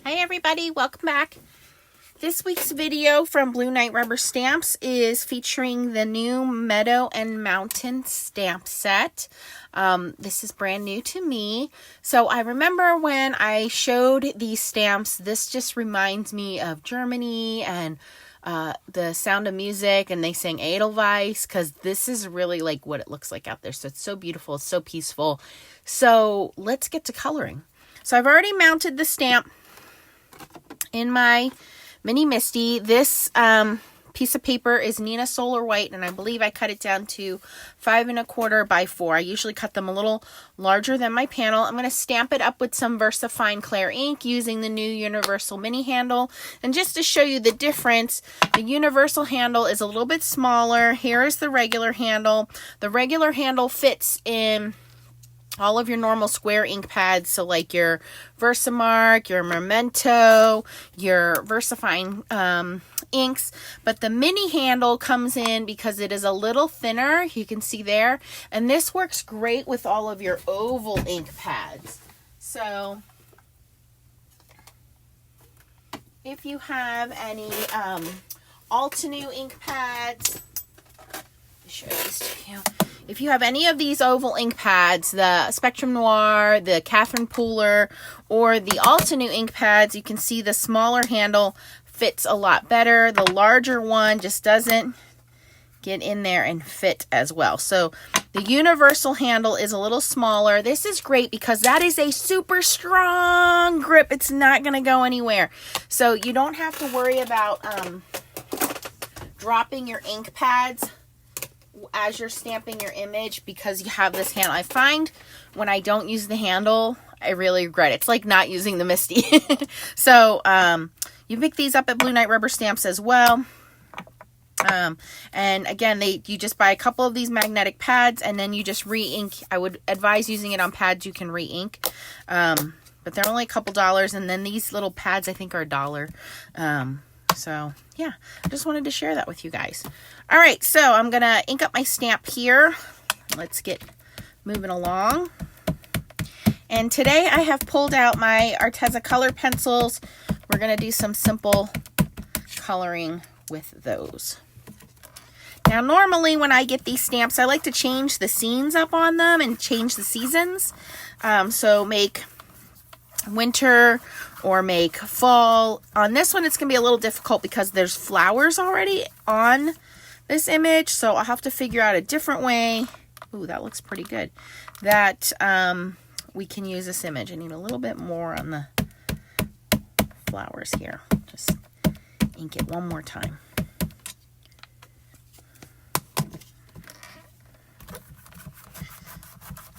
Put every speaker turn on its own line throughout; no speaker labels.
Hi everybody, welcome back. This week's video from Blue Knight Rubber Stamps is featuring the new Meadow and Mountain stamp set. This is brand new to me. So I remember when I showed these stamps, this just reminds me of Germany and the Sound of Music, and they sang Edelweiss, because this is really like what it looks like out there. So it's so beautiful, it's so peaceful. So let's get to coloring. So I've already mounted the stamp in my mini Misty. This piece of paper is Neenah Solar White, and I believe I cut it down to 5 1/4 by 4. I usually cut them a little larger than my panel. I'm going to stamp it up with some VersaFine Clear ink using the new Universal Mini handle. And just to show you the difference, the Universal handle is a little bit smaller. Here is the regular handle. The regular handle fits in all of your normal square ink pads, so like your Versamark, your Memento, your VersaFine inks, but the mini handle comes in because it is a little thinner, you can see there, and this works great with all of your oval ink pads. So if you have any Altenew ink pads, let me show these to you. If you have any of these oval ink pads, the Spectrum Noir, the Catherine Pooler, or the Altenew ink pads, you can see the smaller handle fits a lot better. The larger one just doesn't get in there and fit as well. So the Universal handle is a little smaller. This is great because that is a super strong grip. It's not going to go anywhere. So you don't have to worry about dropping your ink pads as you're stamping your image because you have this handle. I find when I don't use the handle, I really regret it. It's like not using the Misty. So you pick these up at Blue Knight Rubber Stamps as well. And again, you just buy a couple of these magnetic pads and then you just re-ink. I would advise using it on pads you can re-ink. But they're only a couple dollars, and then these little pads I think are $1. So yeah, I just wanted to share that with you guys. All right, so I'm gonna ink up my stamp here. Let's get moving along. And today I have pulled out my Arteza color pencils. We're gonna do some simple coloring with those. Now normally when I get these stamps, I like to change the scenes up on them and change the seasons. So make winter or make fall. On this one it's gonna be a little difficult because there's flowers already on this image, so I'll have to figure out a different way. Ooh, that looks pretty good, that we can use this image. I need a little bit more on the flowers here. Just ink it one more time.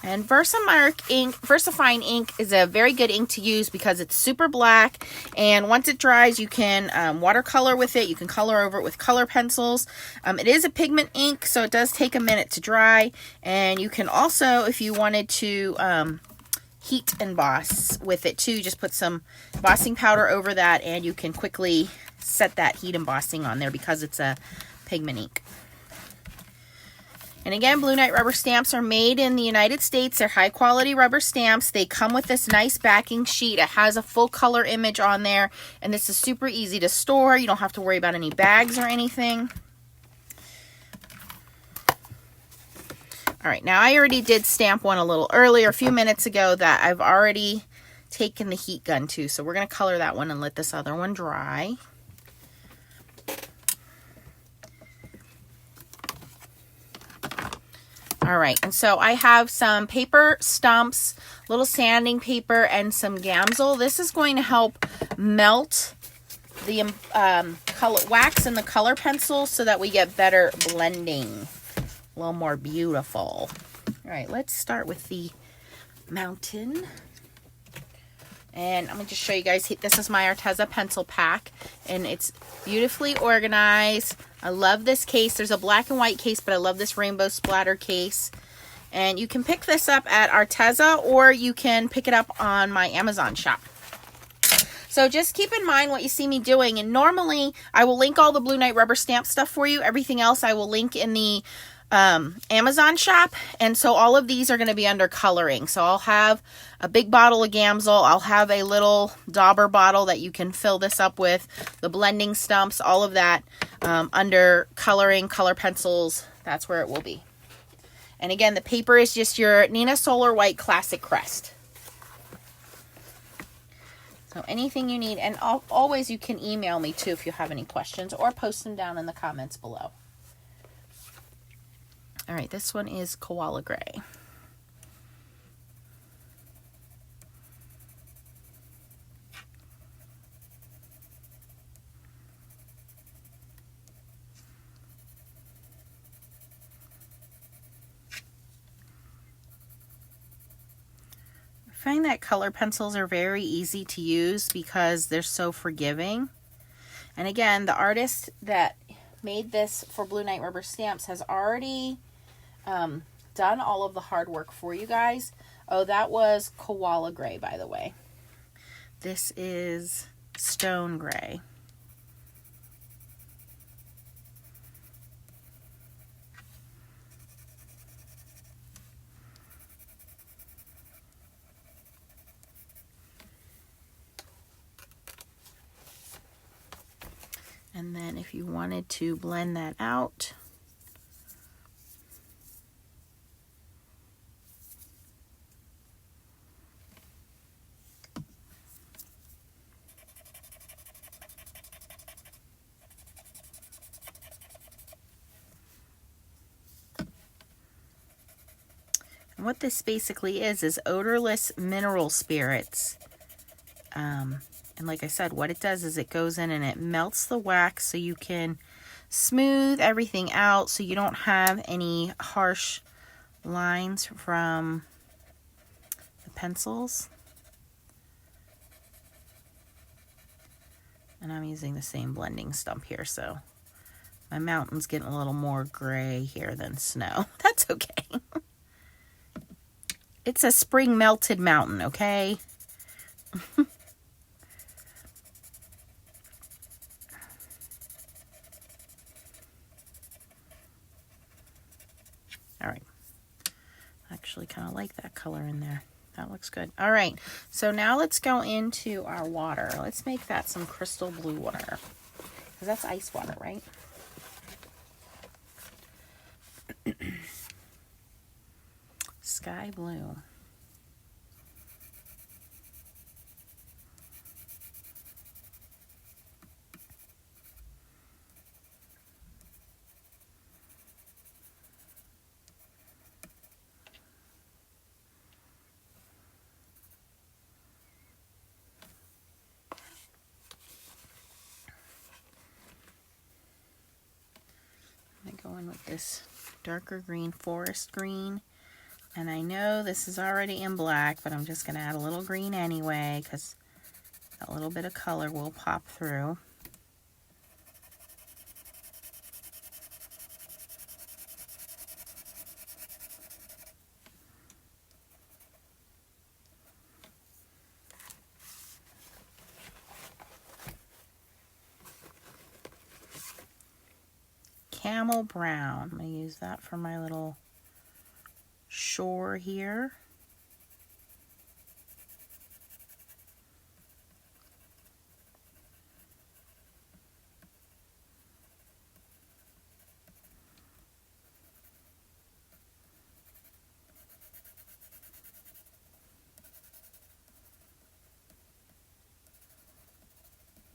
And VersaFine ink is a very good ink to use because it's super black, and once it dries you can watercolor with it. You can color over it with color pencils. It is a pigment ink, so it does take a minute to dry, and you can also, if you wanted to heat emboss with it too, just put some embossing powder over that and you can quickly set that heat embossing on there because it's a pigment ink. And again, Blue Knight rubber stamps are made in the United States. They're high quality rubber stamps. They come with this nice backing sheet. It has a full color image on there, and this is super easy to store. You don't have to worry about any bags or anything. All right, now I already did stamp one a little earlier, a few minutes ago, that I've already taken the heat gun to. So we're going to color that one and let this other one dry. All right, and so I have some paper stumps, little sanding paper, and some Gamsol. This is going to help melt the color wax in the color pencil so that we get better blending, a little more beautiful. All right, let's start with the mountain. And I'm going to just show you guys, this is my Arteza pencil pack, and it's beautifully organized. I love this case. There's a black and white case, but I love this rainbow splatter case. And you can pick this up at Arteza, or you can pick it up on my Amazon shop. So just keep in mind what you see me doing. And normally I will link all the Blue Knight rubber stamp stuff for you. Everything else I will link in the Amazon shop, and so all of these are going to be under coloring. So I'll have a big bottle of Gamsol, I'll have a little dauber bottle that you can fill this up with, the blending stumps, all of that under coloring, color pencils, that's where it will be. And again, the paper is just your Nina Solar White Classic Crest. So anything you need, and always you can email me too if you have any questions, or post them down in the comments below. All right, this one is Koala Gray. I find that color pencils are very easy to use because they're so forgiving. And again, the artist that made this for Blue Night Rubber Stamps has already done all of the hard work for you guys. Oh, that was Koala Gray, by the way. This is Stone Gray. And then if you wanted to blend that out, and what this basically is odorless mineral spirits. And like I said, what it does is it goes in and it melts the wax so you can smooth everything out so you don't have any harsh lines from the pencils. And I'm using the same blending stump here, so my mountain's getting a little more gray here than snow. That's okay. It's a spring melted mountain, okay? All right. I actually kind of like that color in there. That looks good. All right. So now let's go into our water. Let's make that some crystal blue water. Because that's ice water, right? Sky blue. Go in with this darker green, forest green, and I know this is already in black, but I'm just going to add a little green anyway because a little bit of color will pop through. Camel brown. I'm going to use that for my little shore here.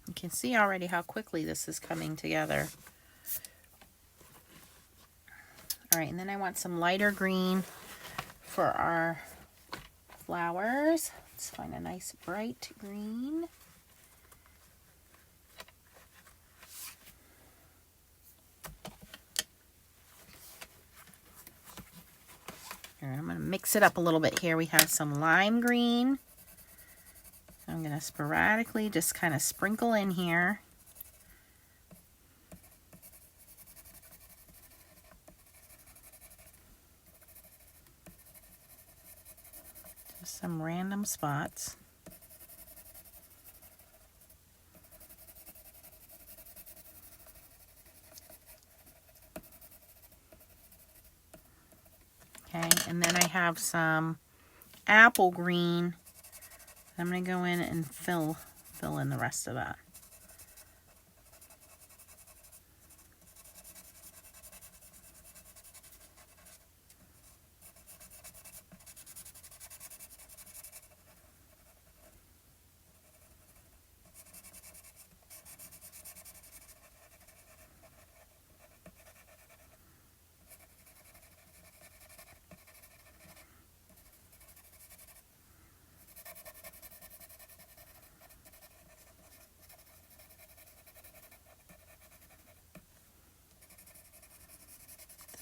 You can see already how quickly this is coming together. All right, and then I want some lighter green for our flowers. Let's find a nice bright green. All right, I'm going to mix it up a little bit here. We have some lime green. I'm going to sporadically just kind of sprinkle in here. Some random spots. Okay, and then I have some apple green. I'm going to go in and fill in the rest of that.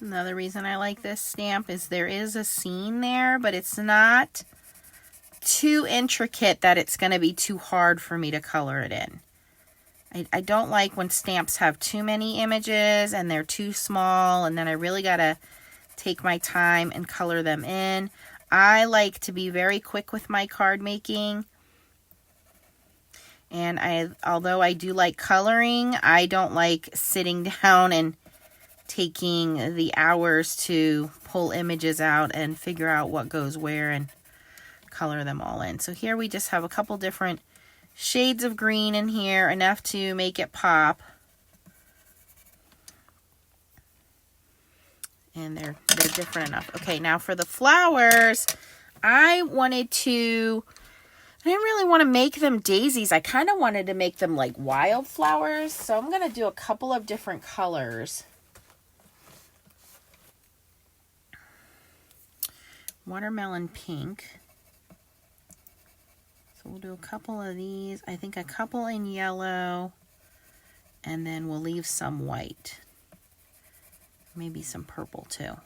Another reason I like this stamp is there is a scene there, but it's not too intricate that it's going to be too hard for me to color it in. I don't like when stamps have too many images and they're too small, and then I really got to take my time and color them in. I like to be very quick with my card making. And although I do like coloring, I don't like sitting down and taking the hours to pull images out and figure out what goes where and color them all in. So here we just have a couple different shades of green in here, enough to make it pop. And they're different enough. Okay, now for the flowers, I didn't really want to make them daisies. I kind of wanted to make them like wildflowers. So I'm going to do a couple of different colors. Watermelon pink. So we'll do a couple of these. I think a couple in yellow. And then we'll leave some white. Maybe some purple too.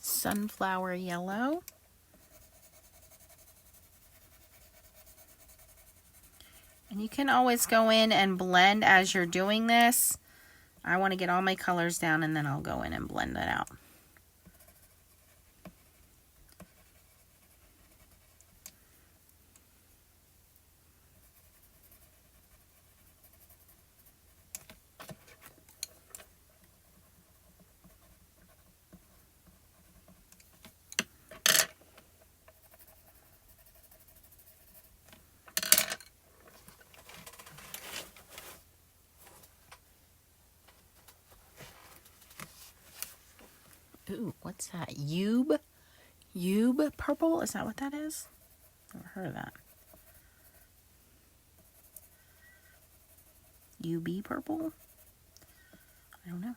Sunflower yellow. And you can always go in and blend as you're doing this. I want to get all my colors down and then I'll go in and blend it out. Ooh, what's that? Yube purple? Is that what that is? Never heard of that. UB purple? I don't know.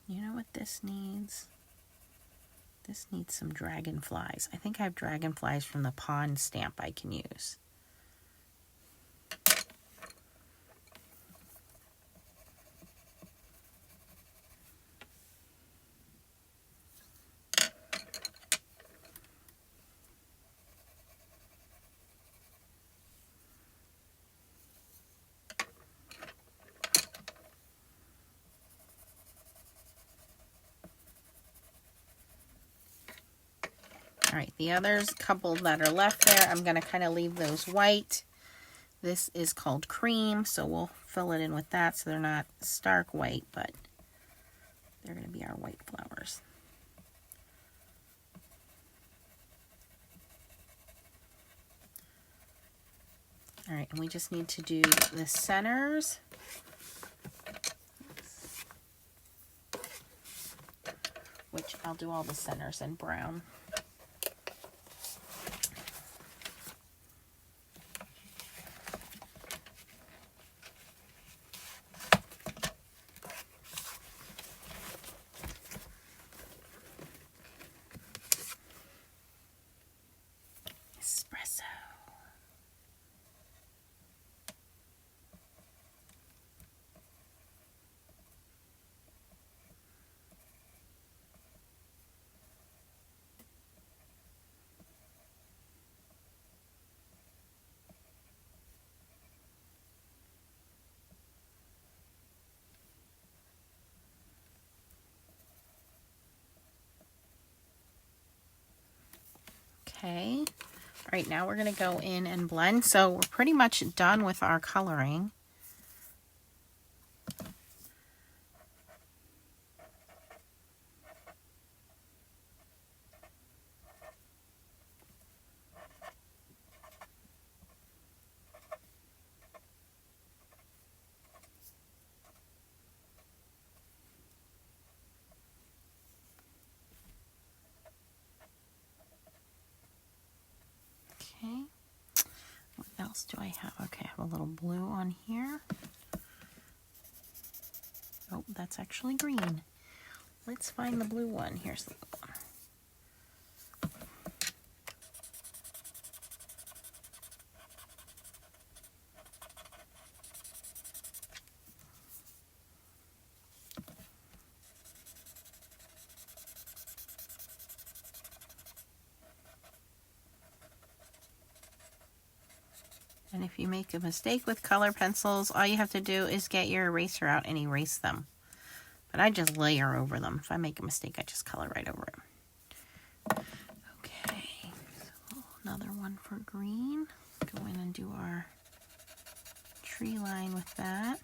You know what this needs? This needs some dragonflies. I think I have dragonflies from the pond stamp I can use. All right, the others, couple that are left there, I'm going to kind of leave those white. This is called cream, so we'll fill it in with that so they're not stark white, but they're going to be our white flowers. All right, and we just need to do the centers. Which I'll do all the centers in brown. Okay. All right, now we're going to go in and blend. So we're pretty much done with our coloring. Okay. What else do I have? Okay, I have a little blue on here. Oh, that's actually green. Let's find the blue one. Here's the blue one. And if you make a mistake with color pencils, all you have to do is get your eraser out and erase them. But I just layer over them. If I make a mistake, I just color right over it. Okay, so another one for green. Go in and do our tree line with that.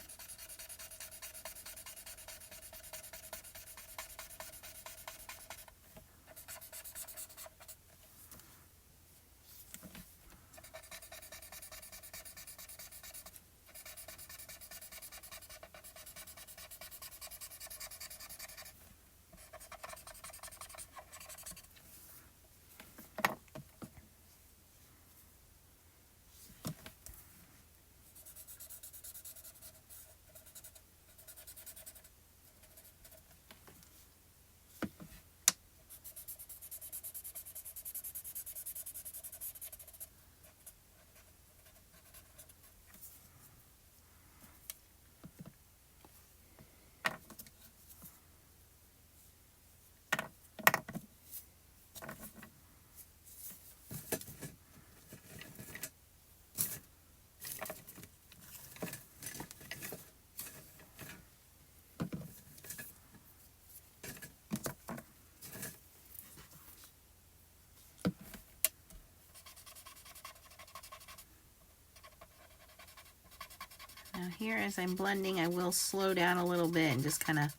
Now here, as I'm blending, I will slow down a little bit and just kind of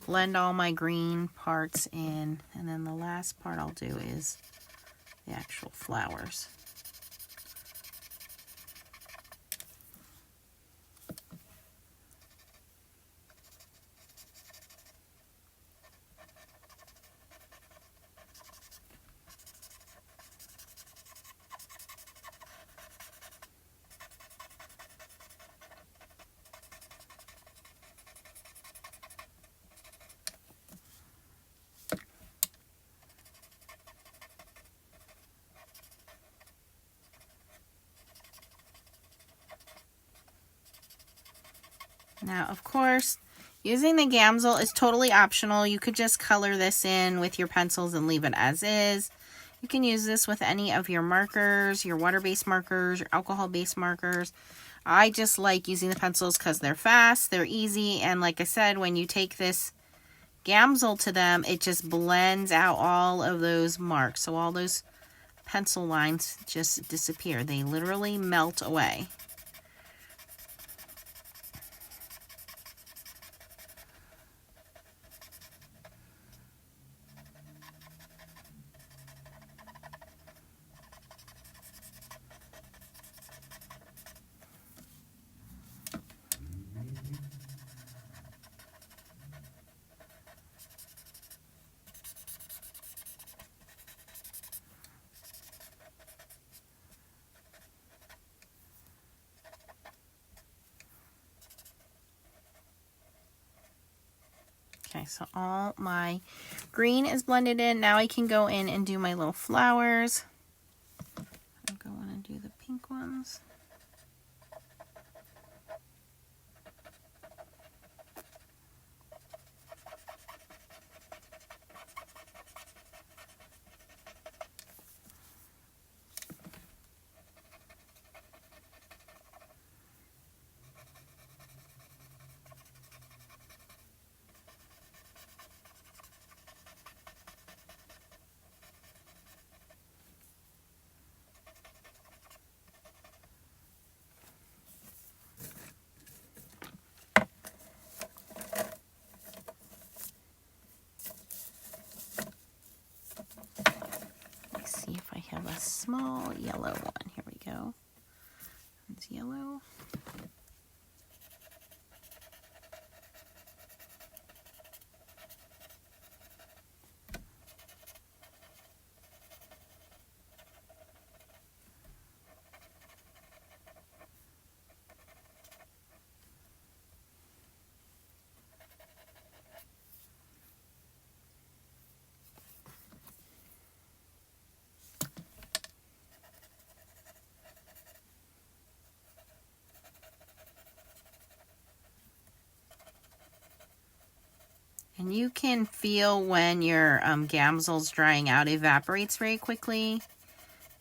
blend all my green parts in. And then the last part I'll do is the actual flowers. Now, of course, using the Gamsol is totally optional. You could just color this in with your pencils and leave it as is. You can use this with any of your markers, your water-based markers, your alcohol-based markers. I just like using the pencils because they're fast, they're easy, and like I said, when you take this Gamsol to them, it just blends out all of those marks. So all those pencil lines just disappear. They literally melt away. Okay, so all my green is blended in. Now I can go in and do my little flowers. I'll go in and do the pink ones. have a small yellow one. Here we go. It's yellow. And you can feel when your gamsel's drying out, it evaporates very quickly.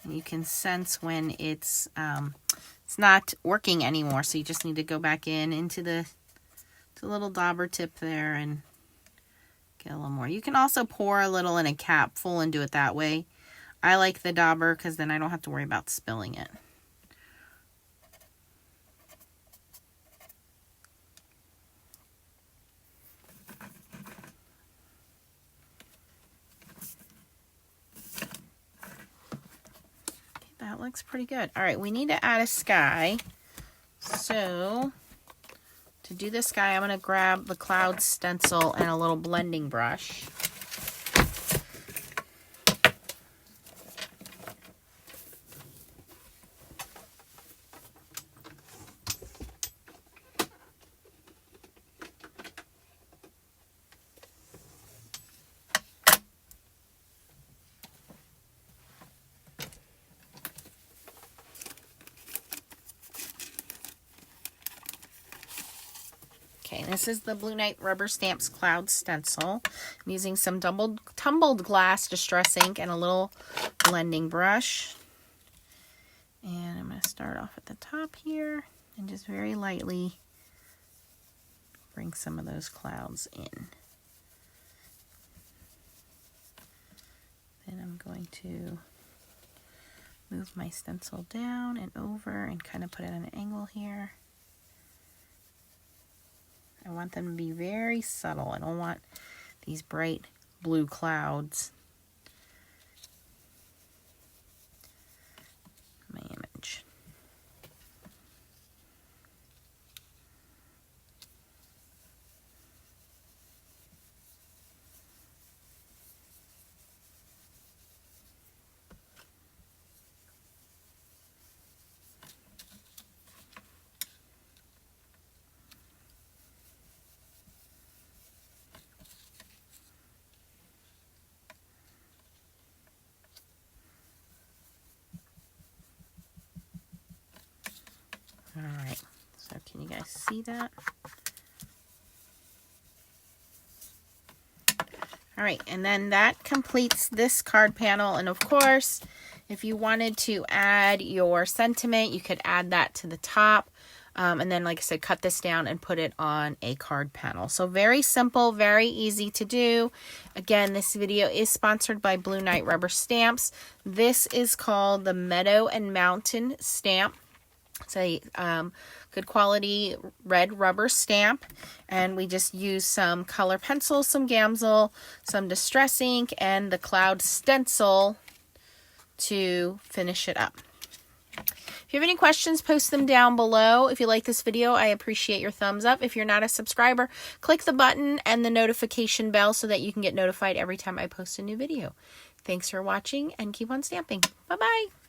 And you can sense when it's not working anymore. So you just need to go back into the little dauber tip there and get a little more. You can also pour a little in a cap full and do it that way. I like the dauber because then I don't have to worry about spilling it. That looks pretty good. All right, we need to add a sky. So to do the sky, I'm going to grab the cloud stencil and a little blending brush. Okay, this is the Blue Night Rubber Stamps Cloud Stencil. I'm using some tumbled glass distress ink and a little blending brush. And I'm going to start off at the top here and just very lightly bring some of those clouds in. Then I'm going to move my stencil down and over and kind of put it at an angle here. I want them to be very subtle. I don't want these bright blue clouds. My image. All right, so can you guys see that? All right, and then that completes this card panel. And of course, if you wanted to add your sentiment, you could add that to the top. And then, like I said, cut this down and put it on a card panel. So very simple, very easy to do. Again, this video is sponsored by Blue Night Rubber Stamps. This is called the Meadow and Mountain Stamp. It's a good quality red rubber stamp, and we just use some color pencils, some Gamsel, some distress ink, and the cloud stencil to finish it up. If you have any questions, post them down below. If you like this video, I appreciate your thumbs up. If you're not a subscriber, click the button and the notification bell so that you can get notified every time I post a new video. Thanks for watching and keep on stamping. Bye-bye.